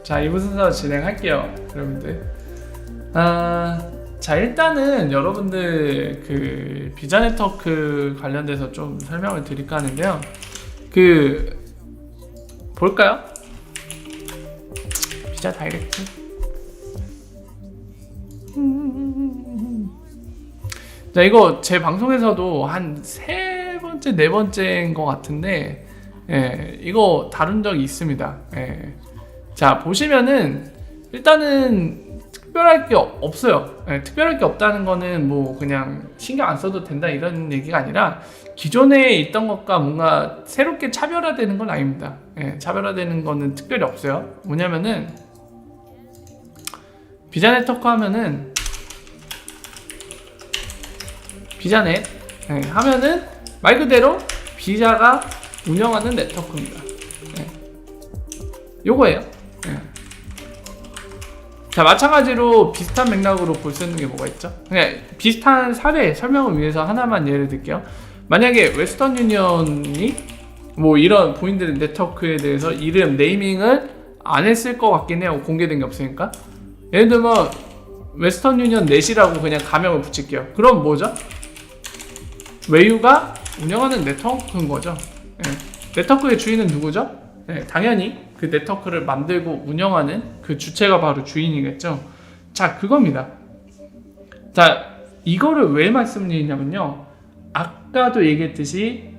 자, 2부 순서 진행할게요, 여러분들. 자, 일단은 여러분들 그 비자 네트워크 관련돼서 좀 설명을 드릴까 하는데요. 볼까요? 비자 다이렉트. 자, 이거 제 방송에서도 한 3번째, 4번째인 것 같은데, 이거 다룬 적이 있습니다. 자, 보시면은 일단은 특별할 게 없어요. 특별할 게 없다는 거는 뭐 그냥 신경 안 써도 된다 이런 얘기가 아니라 기존에 있던 것과 뭔가 새롭게 차별화되는 건 아닙니다. 차별화되는 거는 특별히 없어요. 뭐냐면은 비자 네트워크 하면은 비자넷 하면은 말 그대로 비자가 운영하는 네트워크입니다. 요거예요. 자, 마찬가지로 비슷한 맥락으로 볼 수 있는 게 뭐가 있죠? 그냥 비슷한 사례 설명을 위해서 하나만 예를 들게요. 만약에 웨스턴 유니언이 뭐 이런 보인드 네트워크에 대해서 이름 네이밍을 안 했을 것 같긴 해요. 공개된 게 없으니까. 예를 들면 웨스턴 유니언 넷이라고 그냥 가명을 붙일게요. 그럼 뭐죠? 외유가 운영하는 네트워크인 거죠. 네트워크의 주인은 누구죠? 당연히 그 네트워크를 만들고 운영하는 그 주체가 바로 주인이겠죠. 자, 그겁니다. 자, 이거를 왜 말씀드리냐면요, 아까도 얘기했듯이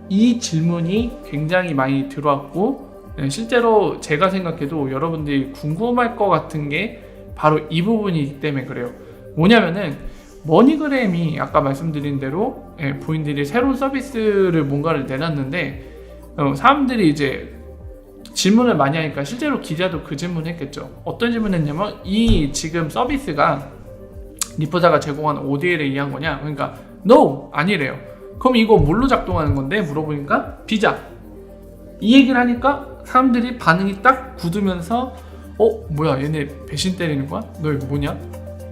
이 질문이 굉장히 많이 들어왔고, 실제로 제가 생각해도 여러분들이 궁금할 것 같은 게 바로 이 부분이기 때문에 그래요. 뭐냐면은 머니그램이 아까 말씀드린 대로 본인들이 새로운 서비스를 뭔가를 내놨는데, 사람들이 이제 질문을 많이 하니까 실제로 기자도 그 질문을 했겠죠. 어떤 질문을 했냐면, 이 지금 서비스가 리포자가 제공한 ODL에 의한 거냐? 그러니까 No! 아니래요. 그럼 이거 뭘로 작동하는 건데? 물어보니까 비자. 이 얘기를 하니까 사람들이 반응이 딱 굳으면서 뭐야, 얘네 배신 때리는 거야? 너 이거 뭐냐?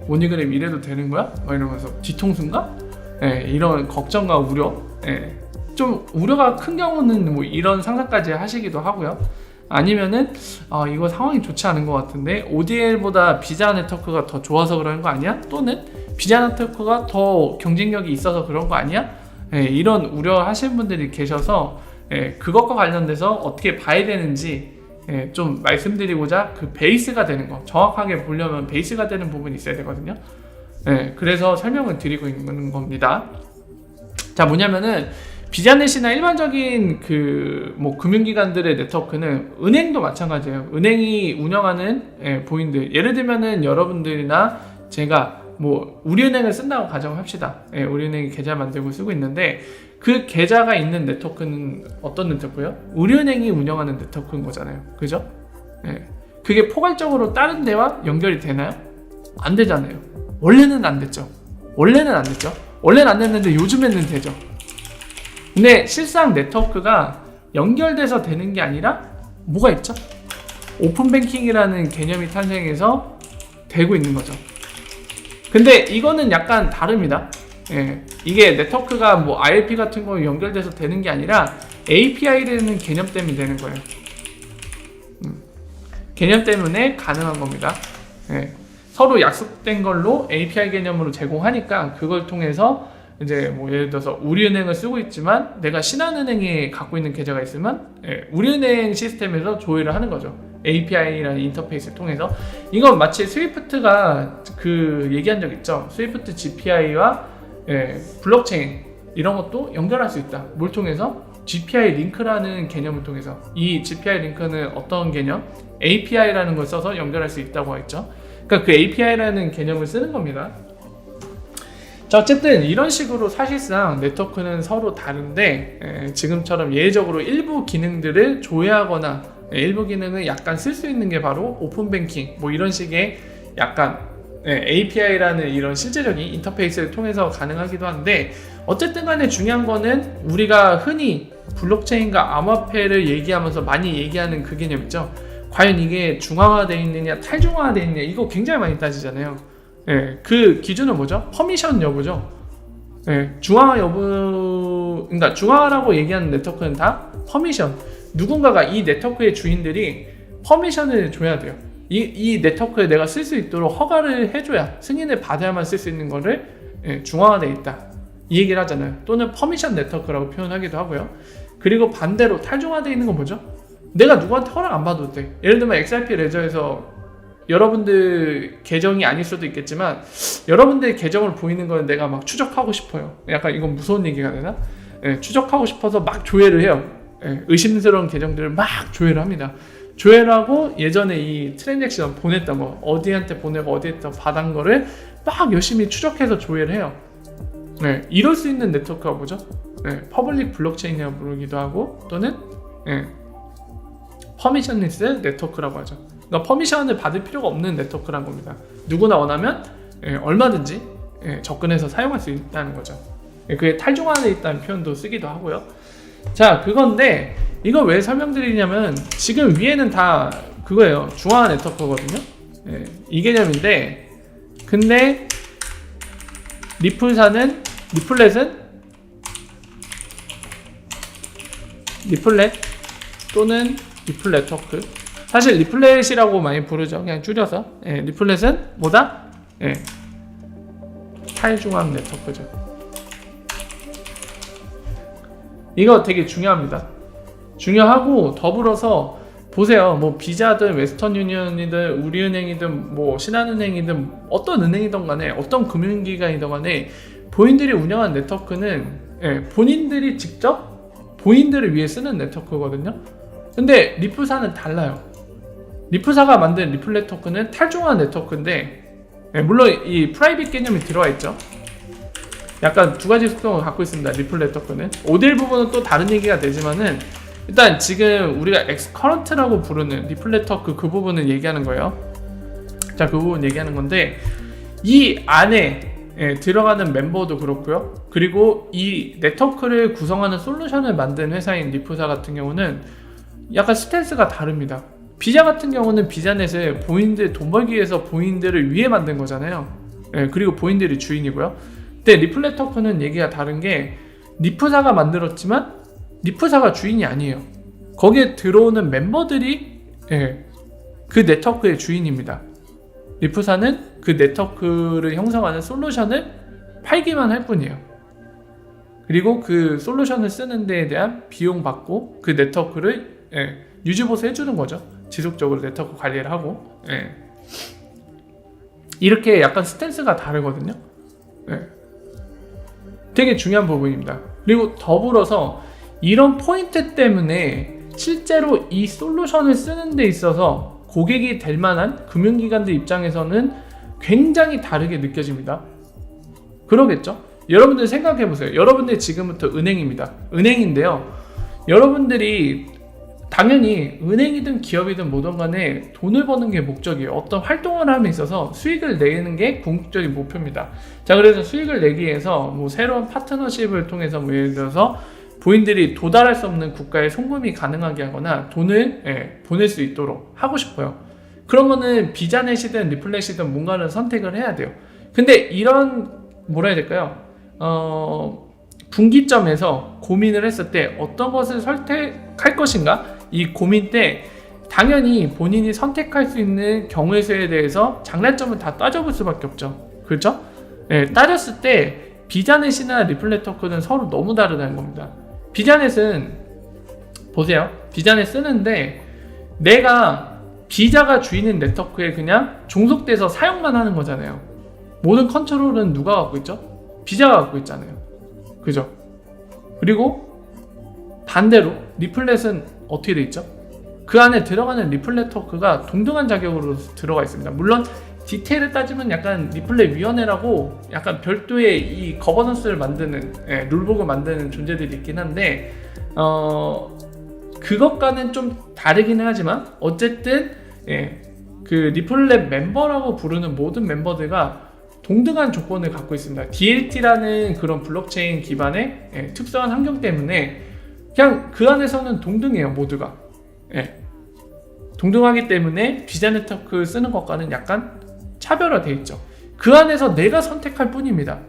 모니그램 이래도 되는 거야? 막 이러면서 뒤통수인가? 이런 걱정과 우려. 좀 우려가 큰 경우는 뭐 이런 상상까지 하시기도 하고요. 아니면은 이거 상황이 좋지 않은 것 같은데 ODL보다 비자 네트워크가 더 좋아서 그러는 거 아니야? 또는 비자 네트워크가 더 경쟁력이 있어서 그런 거 아니야? 이런 우려하시는 분들이 계셔서 그것과 관련돼서 어떻게 봐야 되는지 좀 말씀드리고자 그 베이스가 되는 거, 정확하게 보려면 베이스가 되는 부분이 있어야 되거든요. 그래서 설명을 드리고 있는 겁니다. 자, 뭐냐면은 비자넷이나 일반적인 뭐 금융기관들의 네트워크는 은행도 마찬가지예요. 은행이 운영하는 보인드, 예를 들면은 여러분들이나 제가 뭐 우리은행을 쓴다고 가정합시다. 우리은행이 계좌 만들고 쓰고 있는데 그 계좌가 있는 네트워크는 어떤 네트워크예요? 우리은행이 운영하는 네트워크인 거잖아요. 그죠? 그게 포괄적으로 다른 데와 연결이 되나요? 안 되잖아요. 원래는 안 됐죠. 원래는 안 됐는데 요즘에는 되죠. 근데 실상 네트워크가 연결돼서 되는 게 아니라 뭐가 있죠? 오픈뱅킹이라는 개념이 탄생해서 되고 있는 거죠. 근데 이거는 약간 다릅니다. 이게 네트워크가 뭐 ILP 같은 거 연결돼서 되는 게 아니라 API라는 개념 때문에 되는 거예요. 개념 때문에 가능한 겁니다. 서로 약속된 걸로 API 개념으로 제공하니까 그걸 통해서 이제 뭐 예를 들어서 우리은행을 쓰고 있지만 내가 신한은행에 갖고 있는 계좌가 있으면 우리은행 시스템에서 조회를 하는 거죠. API라는 인터페이스를 통해서. 이건 마치 스위프트가 그 얘기한 적 있죠. 스위프트 GPI와 블록체인 이런 것도 연결할 수 있다. 뭘 통해서? GPI 링크라는 개념을 통해서. 이 GPI 링크는 어떤 개념? API라는 걸 써서 연결할 수 있다고 했죠. 그러니까 그 API라는 개념을 쓰는 겁니다. 자, 어쨌든 이런 식으로 사실상 네트워크는 서로 다른데 지금처럼 예외적으로 일부 기능들을 조회하거나 일부 기능을 약간 쓸 수 있는 게 바로 오픈뱅킹 뭐 이런 식의 약간 API라는 이런 실제적인 인터페이스를 통해서 가능하기도 한데, 어쨌든 간에 중요한 거는 우리가 흔히 블록체인과 암호화폐를 얘기하면서 많이 얘기하는 그 개념 있죠. 과연 이게 중앙화되어 있느냐 탈중앙화되어 있느냐, 이거 굉장히 많이 따지잖아요. 그 기준은 뭐죠? 퍼미션 여부죠. 중앙화 여부, 그러니까 중앙화라고 얘기하는 네트워크는 다 퍼미션. 누군가가 이 네트워크의 주인들이 퍼미션을 줘야 돼요. 이 네트워크에 내가 쓸 수 있도록 허가를 해줘야, 승인을 받아야만 쓸 수 있는 거를 중앙화되어 있다, 이 얘기를 하잖아요. 또는 퍼미션 네트워크라고 표현하기도 하고요. 그리고 반대로 탈중화되어 있는 건 뭐죠? 내가 누구한테 허락 안 받아도 돼. 예를 들면 XRP 레저에서 여러분들 계정이 아닐 수도 있겠지만 여러분들 계정을 보이는 거는 내가 막 추적하고 싶어요. 약간 이건 무서운 얘기가 되나? 추적하고 싶어서 막 조회를 해요. 의심스러운 계정들을 막 조회를 합니다. 조회를 하고 예전에 이 트랜잭션 보냈던 거, 어디한테 보내고 어디에다 받은 거를 막 열심히 추적해서 조회를 해요. 이럴 수 있는 네트워크가 뭐죠? 퍼블릭 블록체인이라고 부르기도 하고, 또는 퍼미션리스 네트워크라고 하죠. 그러니까 퍼미션을 받을 필요가 없는 네트워크란 겁니다. 누구나 원하면 얼마든지 접근해서 사용할 수 있다는 거죠. 그게 탈중화되어 있다는 표현도 쓰기도 하고요. 자, 그건데 이걸 왜 설명드리냐면 지금 위에는 다 그거예요. 중앙화 네트워크거든요. 이 개념인데, 근데 리플렛은 리플렛 또는 리플 네트워크, 사실 리플렛이라고 많이 부르죠. 그냥 줄여서. 리플렛은 뭐다? 탈중앙 네트워크죠. 이거 되게 중요합니다. 중요하고 더불어서 보세요. 뭐 비자든 웨스턴 유니언이든 우리은행이든 뭐 신한은행이든 어떤 은행이든 간에 어떤 금융기관이든 간에 본인들이 운영한 네트워크는 본인들이 직접 본인들을 위해 쓰는 네트워크거든요. 근데 리플사는 달라요. 리플사가 만든 리플 네트워크는 탈중화 네트워크인데, 물론 이 프라이빗 개념이 들어와 있죠. 약간 두 가지 속성을 갖고 있습니다. 리플 네트워크는 오딜 부분은 또 다른 얘기가 되지만은, 일단 지금 우리가 엑스커런트라고 부르는 리플 네트워크 그 부분을 얘기하는 거예요. 자, 그 부분 얘기하는 건데, 이 안에 들어가는 멤버도 그렇고요. 그리고 이 네트워크를 구성하는 솔루션을 만든 회사인 리플사 같은 경우는 약간 스탠스가 다릅니다. 비자 같은 경우는 비자넷을 본인들 돈 벌기 위해서 본인들을 위해 만든 거잖아요. 그리고 본인들이 주인이고요. 근데 리플 네트워크는 얘기가 다른 게, 리플사가 만들었지만 리플사가 주인이 아니에요. 거기에 들어오는 멤버들이 그 네트워크의 주인입니다. 리플사는 그 네트워크를 형성하는 솔루션을 팔기만 할 뿐이에요. 그리고 그 솔루션을 쓰는 데에 대한 비용 받고 그 네트워크를 유지보수 해주는 거죠. 지속적으로 네트워크 관리를 하고. 이렇게 약간 스탠스가 다르거든요. 되게 중요한 부분입니다. 그리고 더불어서 이런 포인트 때문에 실제로 이 솔루션을 쓰는 데 있어서 고객이 될 만한 금융기관들 입장에서는 굉장히 다르게 느껴집니다. 그러겠죠? 여러분들 생각해보세요. 여러분들 지금부터 은행입니다. 은행인데요, 여러분들이 당연히 은행이든 기업이든 뭐든 간에 돈을 버는 게 목적이에요. 어떤 활동을 함에 있어서 수익을 내는 게 궁극적인 목표입니다. 자, 그래서 수익을 내기 위해서 뭐 새로운 파트너십을 통해서 뭐 예를 들어서 본인들이 도달할 수 없는 국가에 송금이 가능하게 하거나 돈을 보낼 수 있도록 하고 싶어요. 그러면은 비자넷이든 리플렛이든 뭔가를 선택을 해야 돼요. 근데 이런 뭐라 해야 될까요? 분기점에서 고민을 했을 때 어떤 것을 선택할 것인가? 이 고민 때 당연히 본인이 선택할 수 있는 경우의 수에 대해서 장단점을 다 따져볼 수밖에 없죠. 그렇죠? 따졌을 때 비자넷이나 리플 네트워크는 서로 너무 다르다는 겁니다. 비자넷은 보세요. 비자넷 쓰는데 내가 비자가 주인인 네트워크에 그냥 종속돼서 사용만 하는 거잖아요. 모든 컨트롤은 누가 갖고 있죠? 비자가 갖고 있잖아요. 그죠? 그리고 반대로 리플렛은 어떻게 돼 있죠? 그 안에 들어가는 리플 네트워크가 동등한 자격으로 들어가 있습니다. 물론 디테일을 따지면 약간 리플렛 위원회라고 약간 별도의 이 거버넌스를 만드는, 룰북을 만드는 존재들이 있긴 한데, 그것과는 좀 다르기는 하지만 어쨌든 그 리플렛 멤버라고 부르는 모든 멤버들과 동등한 조건을 갖고 있습니다. DLT라는 그런 블록체인 기반의 특수한 환경 때문에 그냥 그 안에서는 동등해요, 모두가. 동등하기 때문에 비자 네트워크 쓰는 것과는 약간 차별화되어 있죠. 그 안에서 내가 선택할 뿐입니다.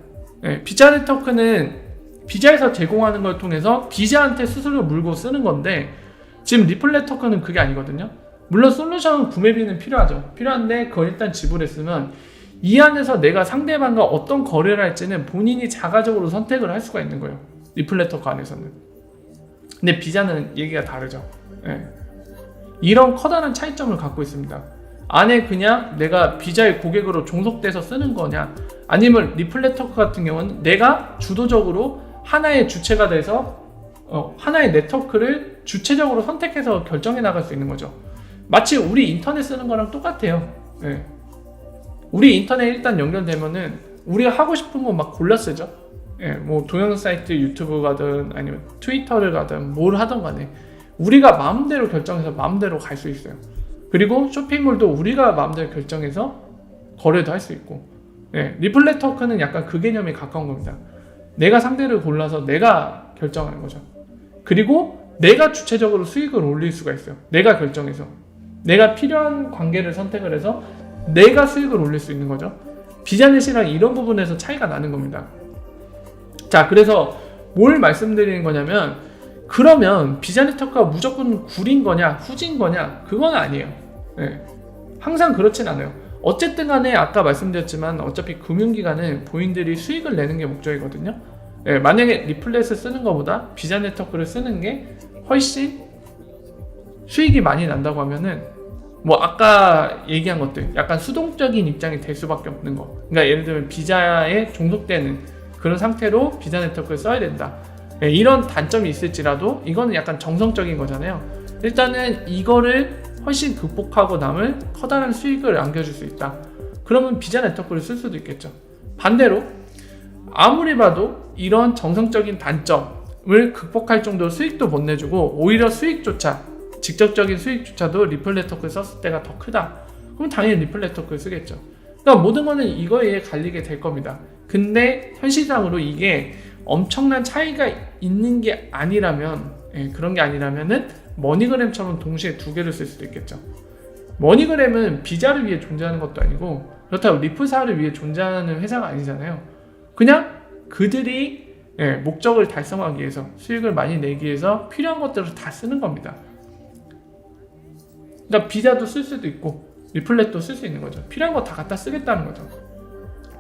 비자 네트워크는 비자에서 제공하는 걸 통해서 비자한테 수수료 물고 쓰는 건데, 지금 리플 네트워크는 그게 아니거든요. 물론 솔루션 구매비는 필요한데 그걸 일단 지불했으면 이 안에서 내가 상대방과 어떤 거래를 할지는 본인이 자가적으로 선택을 할 수가 있는 거예요. 리플레터커 안에서는. 근데 비자는 얘기가 다르죠. 예. 이런 커다란 차이점을 갖고 있습니다. 안에 그냥 내가 비자의 고객으로 종속돼서 쓰는 거냐, 아니면 리플레터커 같은 경우는 내가 주도적으로 하나의 주체가 돼서 하나의 네트워크를 주체적으로 선택해서 결정해 나갈 수 있는 거죠. 마치 우리 인터넷 쓰는 거랑 똑같아요. 예. 우리 인터넷 일단 연결되면은 우리가 하고 싶은 거 막 골라 쓰죠. 예, 뭐 동영상 사이트 유튜브 가든 아니면 트위터를 가든 뭘 하든 간에 우리가 마음대로 결정해서 마음대로 갈 수 있어요. 그리고 쇼핑몰도 우리가 마음대로 결정해서 거래도 할 수 있고. 예, 리플레터커는 약간 그 개념에 가까운 겁니다. 내가 상대를 골라서 내가 결정하는 거죠. 그리고 내가 주체적으로 수익을 올릴 수가 있어요. 내가 결정해서. 내가 필요한 관계를 선택을 해서 내가 수익을 올릴 수 있는 거죠. 비자넷이랑 이런 부분에서 차이가 나는 겁니다. 자, 그래서 뭘 말씀드리는 거냐면, 그러면 비자네트워크가 무조건 구린 거냐 후진 거냐, 그건 아니에요. 네. 항상 그렇진 않아요. 어쨌든 간에 아까 말씀드렸지만 어차피 금융기관은 본인들이 수익을 내는 게 목적이거든요. 네. 만약에 리플렛을 쓰는 것보다 비자네트워크를 쓰는 게 훨씬 수익이 많이 난다고 하면은 뭐 아까 얘기한 것들 약간 수동적인 입장이 될 수밖에 없는 거. 그러니까 예를 들면 비자에 종속되는 그런 상태로 비자 네트워크를 써야 된다. 네, 이런 단점이 있을지라도 이거는 약간 정성적인 거잖아요. 일단은 이거를 훨씬 극복하고 남을 커다란 수익을 안겨줄 수 있다. 그러면 비자 네트워크를 쓸 수도 있겠죠. 반대로 아무리 봐도 이런 정성적인 단점을 극복할 정도로 수익도 못 내주고 오히려 수익조차 직접적인 수익조차도 리플 네트워크를 썼을 때가 더 크다. 그럼 당연히 리플 네트워크를 쓰겠죠. 그러니까 모든 거는 이거에 갈리게 될 겁니다. 근데 현실상으로 이게 엄청난 차이가 있는 게 아니라면, 그런 게 아니라면은 머니그램처럼 동시에 두 개를 쓸 수도 있겠죠. 머니그램은 비자를 위해 존재하는 것도 아니고 그렇다고 리플사를 위해 존재하는 회사가 아니잖아요. 그냥 그들이 목적을 달성하기 위해서 수익을 많이 내기 위해서 필요한 것들을 다 쓰는 겁니다. 그러니까 비자도 쓸 수도 있고 리플렛도 쓸 수 있는 거죠. 필요한 거 다 갖다 쓰겠다는 거죠.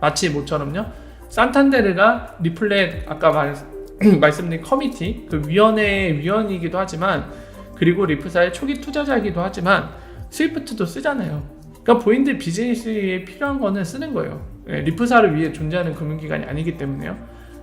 마치 뭐처럼요, 산탄데르가 리플렛 아까 말씀드린 커미티 그 위원회의 위원이기도 하지만, 그리고 리플사의 초기 투자자이기도 하지만 스위프트도 쓰잖아요. 그러니까 본인들 비즈니스에 필요한 거는 쓰는 거예요. 리플사를 위해 존재하는 금융기관이 아니기 때문에요.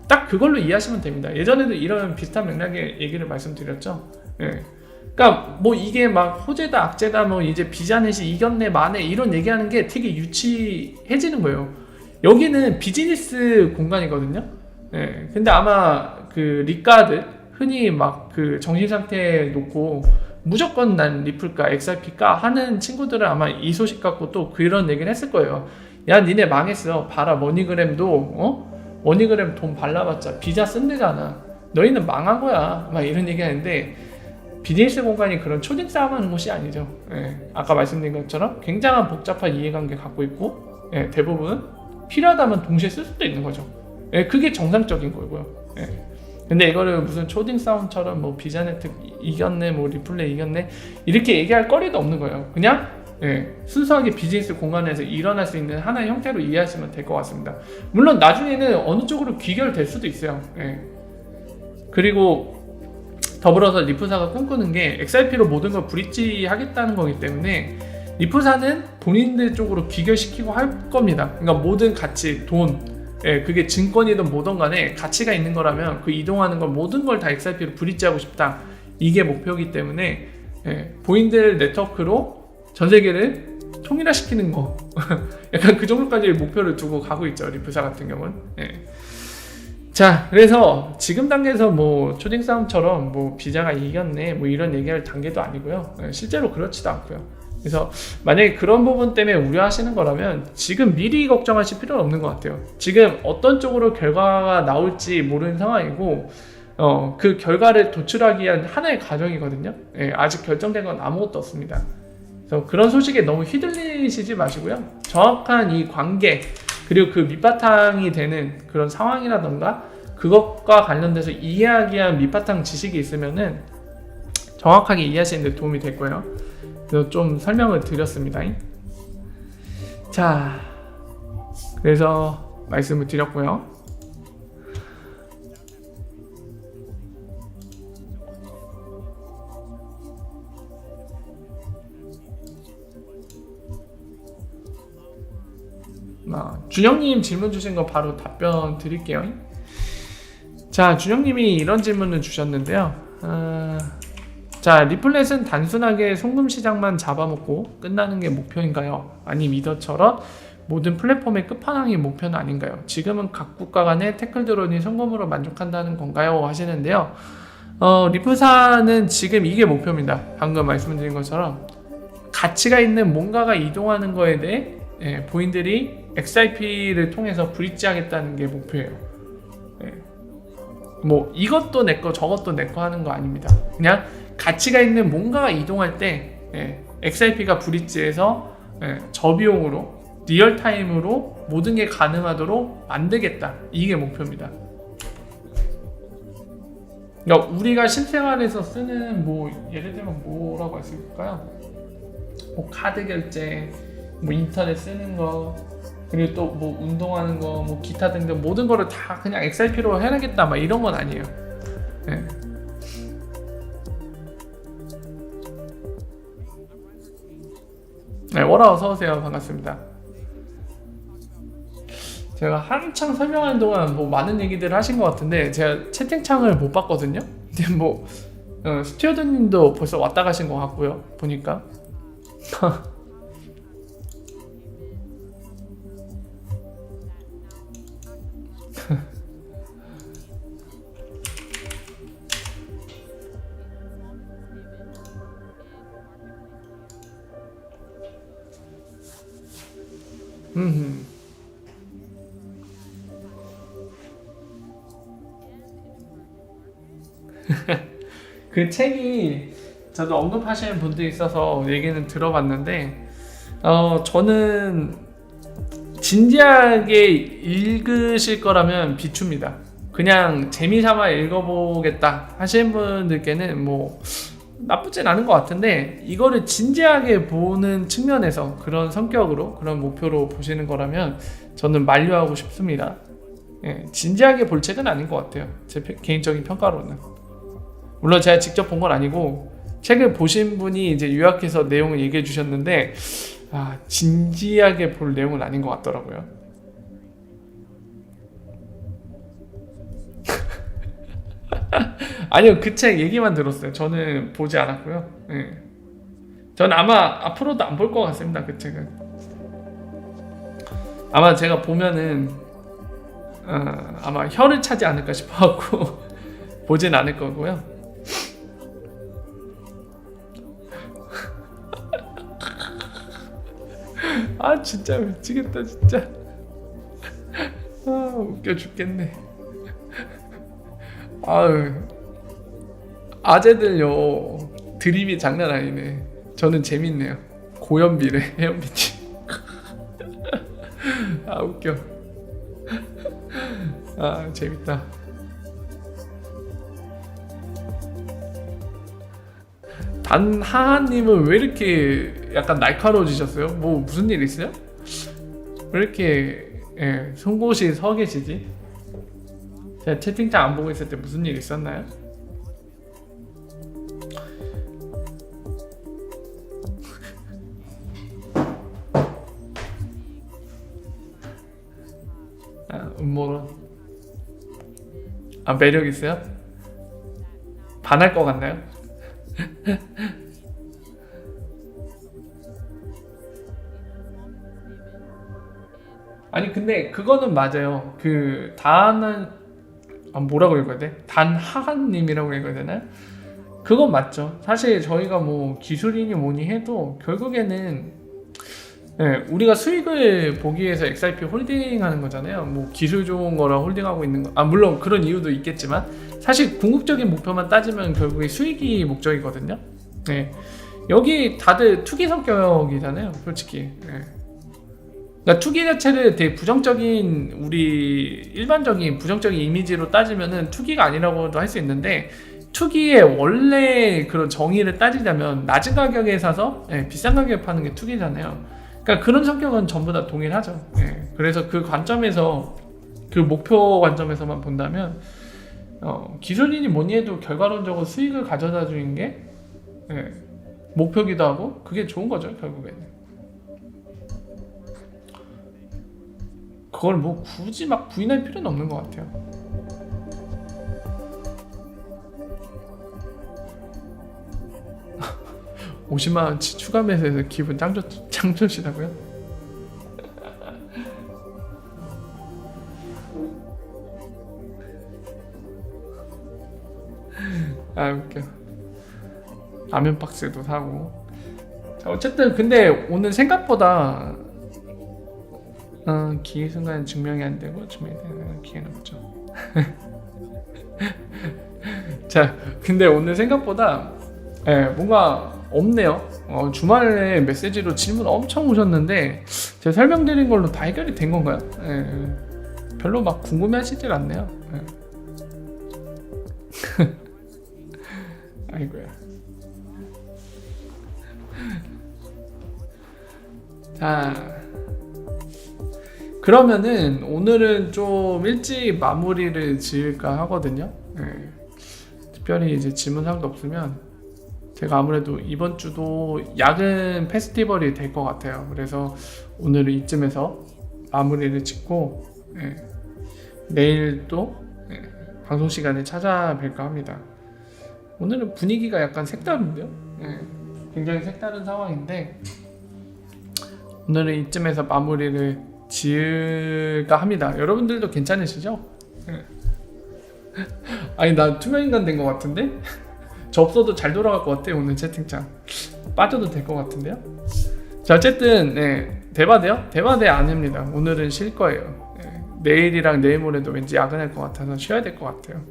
딱 그걸로 이해하시면 됩니다. 예전에도 이런 비슷한 맥락의 얘기를 말씀드렸죠. 그러니까 뭐 이게 막 호재다 악재다 뭐 이제 비자넷이 이겼네 마네 이런 얘기하는 게 되게 유치해지는 거예요. 여기는 비즈니스 공간이거든요. 근데 아마 그 리카드 흔히 막 그 정신 상태에 놓고 무조건 난 리플까 XRP까 하는 친구들은 아마 이 소식 갖고 또 그런 얘기를 했을 거예요. 야, 니네 망했어. 봐라, 머니그램도 머니그램 돈 발라봤자 비자 쓴대잖아. 너희는 망한 거야. 막 이런 얘기 하는데, 비즈니스 공간이 그런 초딩 싸움하는 곳이 아니죠. 아까 말씀드린 것처럼 굉장한 복잡한 이해관계 갖고 있고, 대부분 필요하다면 동시에 쓸 수도 있는 거죠. 그게 정상적인 거고요. 근데 이거를 무슨 초딩 싸움처럼 뭐 비자네트 이겼네, 뭐 리플레 이겼네 이렇게 얘기할 거리도 없는 거예요. 그냥 순수하게 비즈니스 공간에서 일어날 수 있는 하나의 형태로 이해하시면 될 것 같습니다. 물론 나중에는 어느 쪽으로 귀결될 수도 있어요. 그리고 더불어서 리플사가 꿈꾸는 게 XRP로 모든 걸 브릿지 하겠다는 거기 때문에 리플사는 본인들 쪽으로 귀결시키고 할 겁니다. 그러니까 모든 가치, 돈, 그게 증권이든 뭐든 간에 가치가 있는 거라면 그 이동하는 걸 모든 걸 다 XRP로 브릿지하고 싶다. 이게 목표이기 때문에 본인들 네트워크로 전 세계를 통일화시키는 거 약간 그 정도까지 목표를 두고 가고 있죠. 리플사 같은 경우는. 자, 그래서 지금 단계에서 뭐 초딩 싸움처럼 뭐 비자가 이겼네 뭐 이런 얘기할 단계도 아니고요. 실제로 그렇지도 않고요. 그래서 만약에 그런 부분 때문에 우려하시는 거라면 지금 미리 걱정하실 필요는 없는 것 같아요. 지금 어떤 쪽으로 결과가 나올지 모르는 상황이고 그 결과를 도출하기 위한 하나의 과정이거든요. 아직 결정된 건 아무것도 없습니다. 그래서 그런 소식에 너무 휘둘리시지 마시고요. 정확한 이 관계 그리고 그 밑바탕이 되는 그런 상황이라던가 그것과 관련돼서 이해하기 위한 밑바탕 지식이 있으면은 정확하게 이해하시는 데 도움이 될 거예요. 그래서 좀 설명을 드렸습니다. 자, 그래서 말씀을 드렸고요. 준영님 질문 주신 거 바로 답변 드릴게요. 자, 준영님이 이런 질문을 주셨는데요. 자, 리플렛은 단순하게 송금 시장만 잡아먹고 끝나는 게 목표인가요? 아니면 이더처럼 모든 플랫폼의 끝판왕이 목표는 아닌가요? 지금은 각 국가 간의 태클 드론이 송금으로 만족한다는 건가요? 하시는데요. 리플사는 지금 이게 목표입니다. 방금 말씀드린 것처럼 가치가 있는 뭔가가 이동하는 거에 대해 보인들이 XRP를 통해서 브릿지하겠다는 게 목표예요. 뭐 이것도 내거 저것도 내거 하는 거 아닙니다. 그냥 가치가 있는 뭔가가 이동할 때 XRP가 브릿지해서 저비용으로 리얼타임으로 모든 게 가능하도록 만들겠다. 이게 목표입니다. 그러니까 우리가 실생활에서 쓰는 뭐 예를 들면 뭐라고 할 수 있을까요? 뭐 카드 결제, 뭐 인터넷 쓰는 거, 그리고 또 뭐 운동하는 거, 뭐 기타 등등 모든 거를 다 그냥 XRP로 해야겠다 막 이런 건 아니에요. 네, 워라 어서 오세요. 반갑습니다. 제가 한창 설명하는 동안 뭐 많은 얘기들을 하신 것 같은데 제가 채팅창을 못 봤거든요. 근데 뭐 스튜어드님도 벌써 왔다 가신 것 같고요. 보니까. 그 책이 저도 언급하시는 분들이 있어서 얘기는 들어봤는데 저는 진지하게 읽으실 거라면 비춥니다. 그냥 재미삼아 읽어보겠다 하시는 분들께는 뭐 나쁘진 않은 것 같은데 이거를 진지하게 보는 측면에서 그런 성격으로 그런 목표로 보시는 거라면 저는 만류하고 싶습니다. 진지하게 볼 책은 아닌 것 같아요. 제 개인적인 평가로는. 물론 제가 직접 본 건 아니고 책을 보신 분이 이제 요약해서 내용을 얘기해 주셨는데 진지하게 볼 내용은 아닌 것 같더라고요. 아니요, 그 책 얘기만 들었어요. 저는 보지 않았고요. 저는 아마 앞으로도 안 볼 것 같습니다. 그 책은 아마 제가 보면은 아마 혀를 차지 않을까 싶어갖고 보진 않을 거고요. 진짜 미치겠다 진짜. 웃겨 죽겠네. 아재들요 드립이 장난 아니네. 저는 재밌네요. 고연비래 해연비지. 웃겨. 재밌다. 단하하님은 왜 이렇게 약간 날카로워지셨어요? 뭐 무슨 일 있어요? 왜 이렇게 송곳이 서 계시지? 제가 채팅창 안 보고 있을 때 무슨 일 있었나요? 음모론. 매력 있어요? 반할 것 같나요? 아니 근데 그거는 맞아요. 그 단은 뭐라고 읽어야 돼? 단하한님이라고 읽어야 되나요? 그건 맞죠. 사실 저희가 뭐 기술인이 뭐니 해도 결국에는 우리가 수익을 보기 위해서 XRP 홀딩하는 거잖아요. 뭐 기술 좋은 거라 홀딩하고 있는 거. 물론 그런 이유도 있겠지만 사실 궁극적인 목표만 따지면 결국에 수익이 목적이거든요. 여기 다들 투기 성격이잖아요. 솔직히. 그러니까 투기 자체를 되게 부정적인 우리 일반적인 부정적인 이미지로 따지면은 투기가 아니라고도 할 수 있는데 투기의 원래 그런 정의를 따지자면 낮은 가격에 사서 비싼 가격에 파는 게 투기잖아요. 그러니까 그런 성격은 전부 다 동일하죠. 그래서 그 관점에서 그 목표 관점에서만 본다면 기술인이 뭐니 해도 결과론적으로 수익을 가져다 주는 게 목표기도 하고 그게 좋은 거죠 결국에는. 그걸 뭐 굳이 막 부인할 필요는 없는 것 같아요. $500,000 추가 매수해서 기분 짱 좋으시다고요? 아 웃겨. 라면 박스도 사고. 자, 어쨌든 근데 오늘 생각보다 기회 순간 증명이 안 되고 증명되는 기회는 없죠. 자, 근데 오늘 생각보다 뭔가 없네요. 주말에 메시지로 질문 엄청 오셨는데 제가 설명드린 걸로 다 해결이 된 건가요? 별로 막 궁금해하시질 않네요. 아이고야. 자, 그러면은 오늘은 좀 일찍 마무리를 지을까 하거든요. 특별히 이제 질문사항도 없으면 제가 아무래도 이번 주도 야근 페스티벌이 될 것 같아요. 그래서 오늘은 이쯤에서 마무리를 짓고 내일 또 방송 시간에 찾아뵐까 합니다. 오늘은 분위기가 약간 색다른데요. 굉장히 색다른 상황인데 오늘은 이쯤에서 마무리를 지을까 합니다. 여러분들도 괜찮으시죠? 아니 나 투명인간 된 것 같은데? 저 없어도 잘 돌아갈 것 같아요. 오늘 채팅창 빠져도 될 것 같은데요. 자 어쨌든 대바대요? 대바대 아닙니다. 오늘은 쉴 거예요. 내일이랑 내일 모레도 왠지 야근할 것 같아서 쉬어야 될 것 같아요.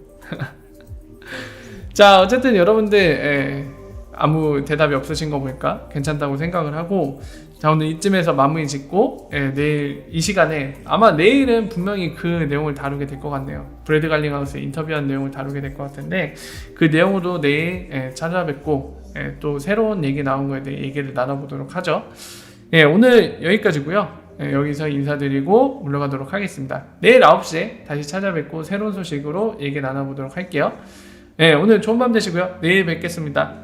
자 어쨌든 여러분들 아무 대답이 없으신 거 보니까 괜찮다고 생각을 하고 자 오늘 이쯤에서 마무리 짓고 내일 이 시간에 아마 내일은 분명히 그 내용을 다루게 될 것 같네요. 브래드 갈링하우스 인터뷰한 내용을 다루게 될 것 같은데 그 내용으로 내일 찾아뵙고 또 새로운 얘기 나온 거에 대해 얘기를 나눠보도록 하죠. 오늘 여기까지고요. 여기서 인사드리고 올라가도록 하겠습니다. 내일 9시에 다시 찾아뵙고 새로운 소식으로 얘기 나눠보도록 할게요. 오늘 좋은 밤 되시고요. 내일 뵙겠습니다.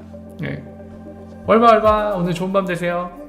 월바 오늘 좋은 밤 되세요.